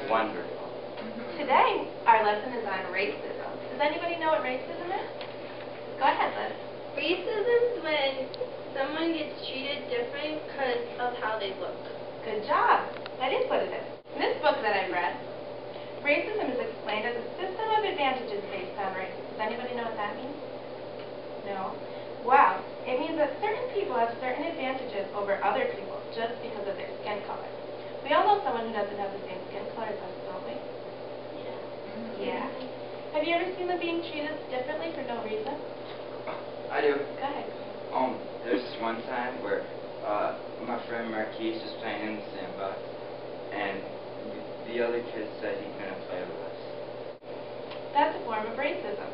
Wonderful. Today, our lesson is on racism. Does anybody know what racism is? Go ahead, Liz. Racism is when someone gets treated different because of how they look. Good job. That is what it is. In this book that I've read, racism is explained as a system of advantages based on race. Does anybody know what that means? No? Well, it means that certain people have certain advantages over other people just because of their skin color. We all know someone who doesn't have the same skin color as us, don't we? Yeah. Have you ever seen them being treated differently for no reason? I do. Go ahead. There's this one time where my friend Marquise was playing in the sandbox, and the other kid said he couldn't play with us. That's a form of racism.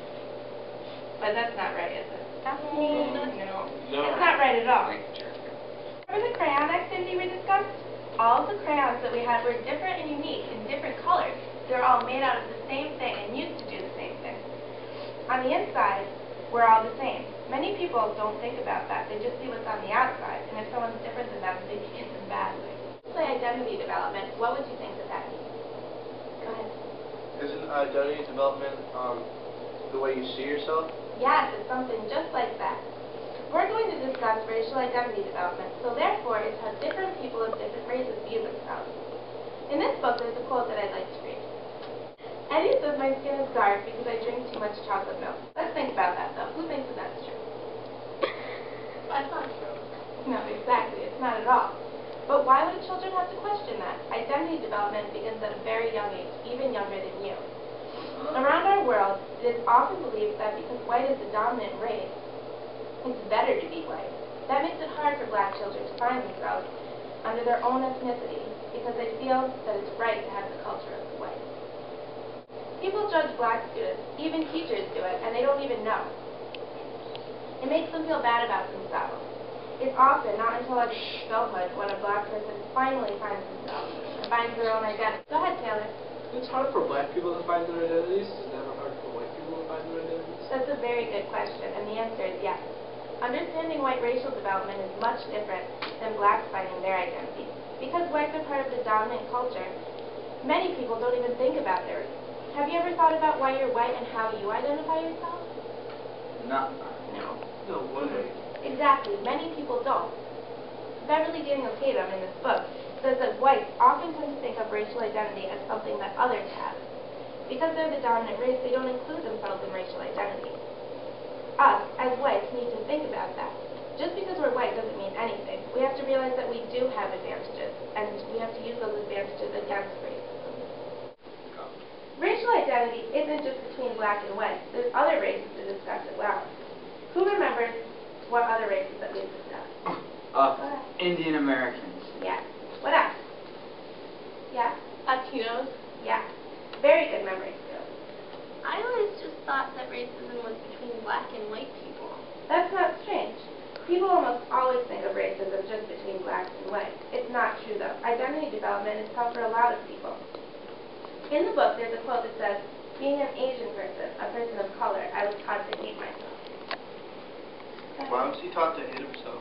But that's not right, is it? No. It's not right at all. Remember the crayon activity we discussed? All of the crayons that we had were different and unique in different colors. They're all made out of the same thing and used to do the same thing. On the inside, we're all the same. Many people don't think about that. They just see what's on the outside, and if someone's different than them, they think it's badly. Say identity development, what would you think that means? Go ahead. Isn't identity development the way you see yourself? Yes, it's something just like that. We're going to discuss racial identity development, so therefore it's how different people of different races view themselves. In this book, there's a quote that I'd like to read. Eddie says my skin is dark because I drink too much chocolate milk. Let's think about that, though. Who thinks that that's true? That's not true. No, exactly. It's not at all. But why would children have to question that? Identity development begins at a very young age, even younger than you. Around our world, it is often believed that because white is the dominant race, it's better to be white. That makes it hard for black children to find themselves under their own ethnicity because they feel that it's right to have the culture of the white. People judge black students, even teachers do it, and they don't even know. It makes them feel bad about themselves. It's often not until adulthood when a black person finally finds themselves and finds their own identity. Go ahead, Taylor. It's hard for black people to find their identities. Is it ever hard for white people to find their identities? That's a very good question, and the answer is yes. Understanding white racial development is much different than blacks finding their identity. Because whites are part of the dominant culture, many people don't even think about their roots. Have you ever thought about why you're white and how you identify yourself? No. No way. Exactly. Many people don't. Beverly Daniel Tatum in this book says that whites often tend to think of racial identity as something that others have. Because they're the dominant race, they don't include themselves in racial identity. Us, as whites, need to think about that. Just because we're white doesn't mean anything. We have to realize that we do have advantages, and we have to use those advantages against racism. Racial identity isn't just between black and white. There's other races to discuss as well. Who remembers what other races that we've discussed? Indian Americans. Yeah. What else? Yeah? Latinos. Yeah. Very good memory skills. I always just thought that racism was between black and white people. That's not strange. People almost always think of racism just between blacks and whites. It's not true, though. Identity development is tough for a lot of people. In the book, there's a quote that says, being an Asian person, a person of color, I was taught to hate myself. Why was he taught to hate himself?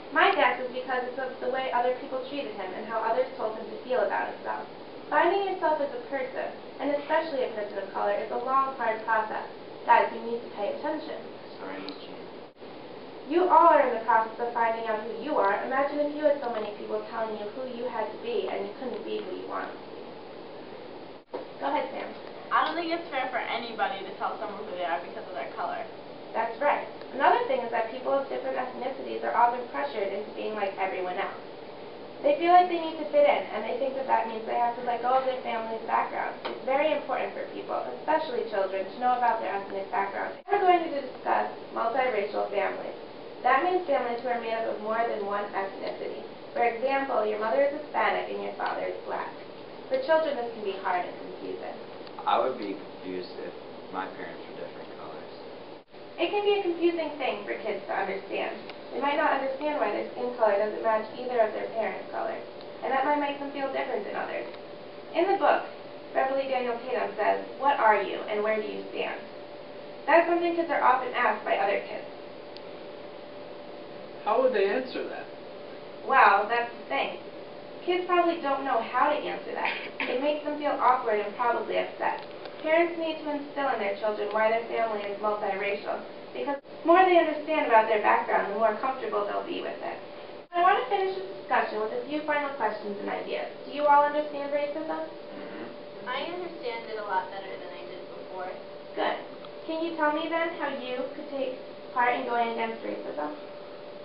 My guess is because it's of the way other people treated him and how others told him to feel about himself. Finding yourself as a person, and especially a person of color, is a long, hard process. Guys, you need to pay attention. Sorry, Miss Jean. You all are in the process of finding out who you are. Imagine if you had so many people telling you who you had to be and you couldn't be who you wanted to be. Go ahead, Sam. I don't think it's fair for anybody to tell someone who they are because of their color. That's right. Another thing is that people of different ethnicities are often pressured into being like everyone else. They feel like they need to fit in, and they think that that means they have to let go of their family's background. It's very important for people, especially children, to know about their ethnic background. We're going to discuss multiracial families. That means families who are made up of more than one ethnicity. For example, your mother is Hispanic and your father is black. For children, this can be hard and confusing. I would be confused if my parents were different colors. It can be a confusing thing for kids to understand. They might not understand why their skin color doesn't match either of their parents' colors, and that might make them feel different than others. In the book, Beverly Daniel Tatum says, "What are you and where do you stand?" That's something kids are often asked by other kids. How would they answer that? Well, that's the thing. Kids probably don't know how to answer that. It makes them feel awkward and probably upset. Parents need to instill in their children why their family is multiracial, because the more they understand about their background, the more comfortable they'll be with it. I want to finish this discussion with a few final questions and ideas. Do you all understand racism? I understand it a lot better than I did before. Good. Can you tell me then how you could take part in going against racism?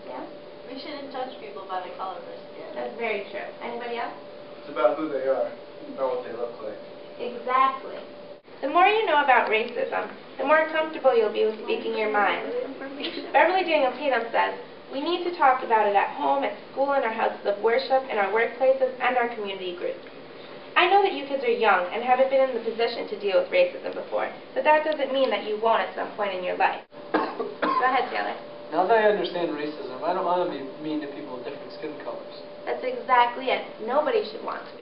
Yeah? We shouldn't judge people by the color of their skin. That's very true. Anybody else? It's about who they are, not what they look like. Exactly. The more you know about racism, the more comfortable you'll be with speaking your mind. Beverly Daniel Tatum says, "We need to talk about it at home, at school, in our houses of worship, in our workplaces, and our community groups." I know that you kids are young and haven't been in the position to deal with racism before, but that doesn't mean that you won't at some point in your life. Go ahead, Taylor. Now that I understand racism, I don't want to be mean to people with different skin colors. That's exactly it. Nobody should want to be.